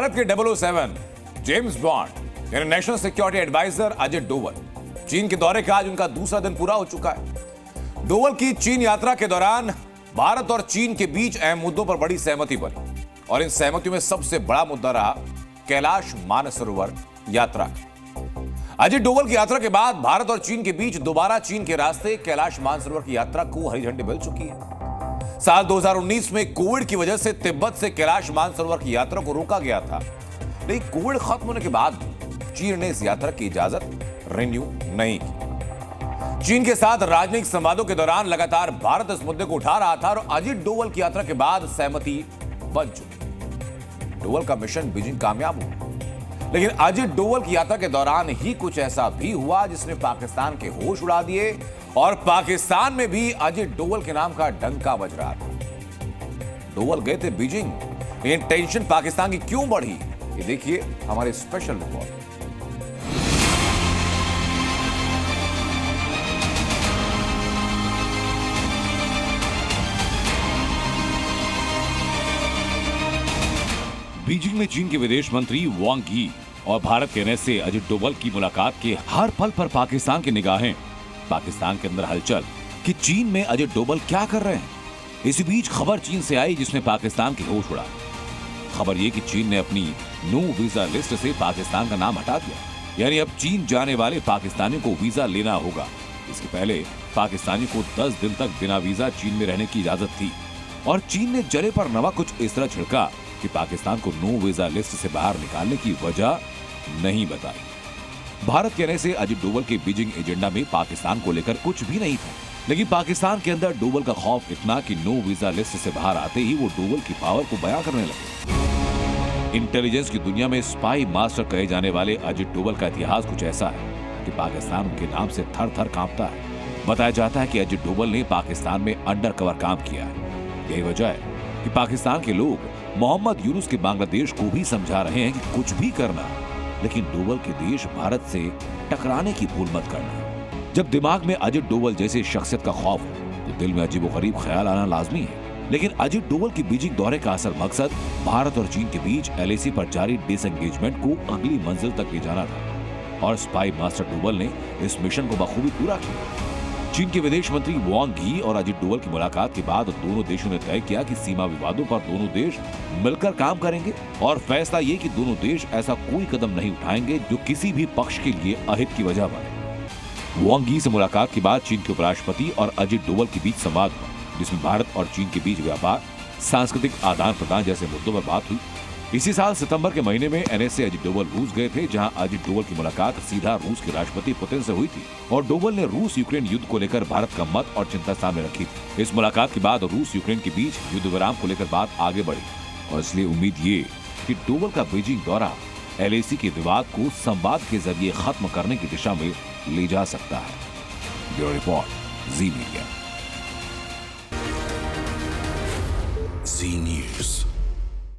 भारत के 007 James Bond यानी national security adviser Ajit Doval चीन के दौरे का आज उनका दूसरा दिन पूरा हो चुका है। डोवल की चीन यात्रा के दौरान भारत और चीन के बीच अहम मुद्दों पर बड़ी सहमति बनी और इन सहमतियों में सबसे बड़ा मुद्दा रहा कैलाश मानसरोवर यात्रा। अजित डोवल की यात्रा के बाद भारत और चीन के बीच दोबारा चीन के रास्ते कैलाश मानसरोवर की यात्रा को हरी झंडी मिल चुकी है। साल 2019 में कोविड की वजह से तिब्बत से कैलाश मानसरोवर की यात्रा को रोका गया था, लेकिन कोविड खत्म होने के बाद चीन ने इस यात्रा की इजाजत रिन्यू नहीं की। चीन के साथ राजनयिक संवादों के दौरान लगातार भारत इस मुद्दे को उठा रहा था और अजित डोवल की यात्रा के बाद सहमति बन चुकी। डोवल का मिशन बीजिंग कामयाब हुआ, लेकिन अजित डोवल की यात्रा के दौरान ही कुछ ऐसा भी हुआ जिसने पाकिस्तान के होश उड़ा दिए और पाकिस्तान में भी अजित डोवल के नाम का डंका बज रहा था। डोवल गए थे बीजिंग, लेकिन टेंशन पाकिस्तान की क्यों बढ़ी, ये देखिए हमारे स्पेशल रिपोर्ट। बीजिंग में चीन के विदेश मंत्री वांग यी और भारत के नेता अजित डोवल की मुलाकात के हर पल पर पाकिस्तान की निगाहें। पाकिस्तान के अंदर हलचल कि चीन में अजित डोवल क्या कर रहे हैं। इसी बीच खबर चीन से आई जिसने पाकिस्तान की होश उड़ा। खबर यह कि चीन ने अपनी नो वीजा लिस्ट से पाकिस्तान का नाम हटा दिया, यानी अब चीन जाने वाले पाकिस्तानियों को वीजा लेना होगा। इसके पहले पाकिस्तानी को 10 दिन तक बिना वीजा चीन में रहने की इजाजत थी और चीन ने जले पर नमक कुछ इस तरह छिड़का कि पाकिस्तान को नो वीजा लिस्ट से बाहर निकालने की वजह नहीं बताई। भारत कहने से अजित डोवल के बीजिंग एजेंडा में पाकिस्तान को लेकर कुछ भी नहीं था, लेकिन पाकिस्तान के अंदर डोवल का खौफ इतना कि नो वीजा लिस्ट से बाहर आते ही वो डोवल की पावर को बयां करने लगे। इंटेलिजेंस की दुनिया में स्पाई मास्टर कहे जाने वाले अजित डोवल का इतिहास कुछ ऐसा है कि पाकिस्तान उनके नाम से थर थर कांपता है। बताया जाता है कि अजित डोवल ने पाकिस्तान में अंडर कवर काम किया है। यही वजह है कि पाकिस्तान के लोग मोहम्मद यूनुस के बांग्लादेश को भी समझा रहे हैं कि कुछ भी करना, लेकिन डोवल के देश भारत से टकराने की भूल मत करना। जब दिमाग में अजित डोवल जैसे शख्सियत का खौफ हो तो दिल में अजीबोगरीब ख्याल आना लाजमी है। लेकिन अजित डोवल की बीजिंग दौरे का असल मकसद भारत और चीन के बीच LAC पर जारी डिसएंगेजमेंट को अगली मंजिल तक ले जाना था और स्पाई मास्टर डोवल ने इस मिशन को बखूबी पूरा किया। चीन के विदेश मंत्री वांग यी और अजित डोवल की मुलाकात के बाद दोनों देशों ने तय किया कि सीमा विवादों पर दोनों देश मिलकर काम करेंगे और फैसला ये कि दोनों देश ऐसा कोई कदम नहीं उठाएंगे जो किसी भी पक्ष के लिए अहित की वजह बने। वांग यी से मुलाकात के बाद चीन के उपराष्ट्रपति और अजित डोवल के बीच संवाद हुआ, जिसमें भारत और चीन के बीच व्यापार, सांस्कृतिक आदान प्रदान जैसे मुद्दों पर बात हुई। इसी साल सितंबर के महीने में NSA अजित डोवल रूस गए थे, जहां अजित डोवल की मुलाकात सीधा रूस के राष्ट्रपति पुतिन से हुई थी और डोवल ने रूस यूक्रेन युद्ध को लेकर भारत का मत और चिंता सामने रखी थी। इस मुलाकात के बाद रूस यूक्रेन के बीच युद्ध विराम को लेकर बात आगे बढ़ी और इसलिए उम्मीद ये कि डोवल का बीजिंग दौरा LAC के विवाद को संवाद के जरिए खत्म करने की दिशा में ले जा सकता है। ब्यूरो रिपोर्ट, जी मीडिया। जी न्यूज़।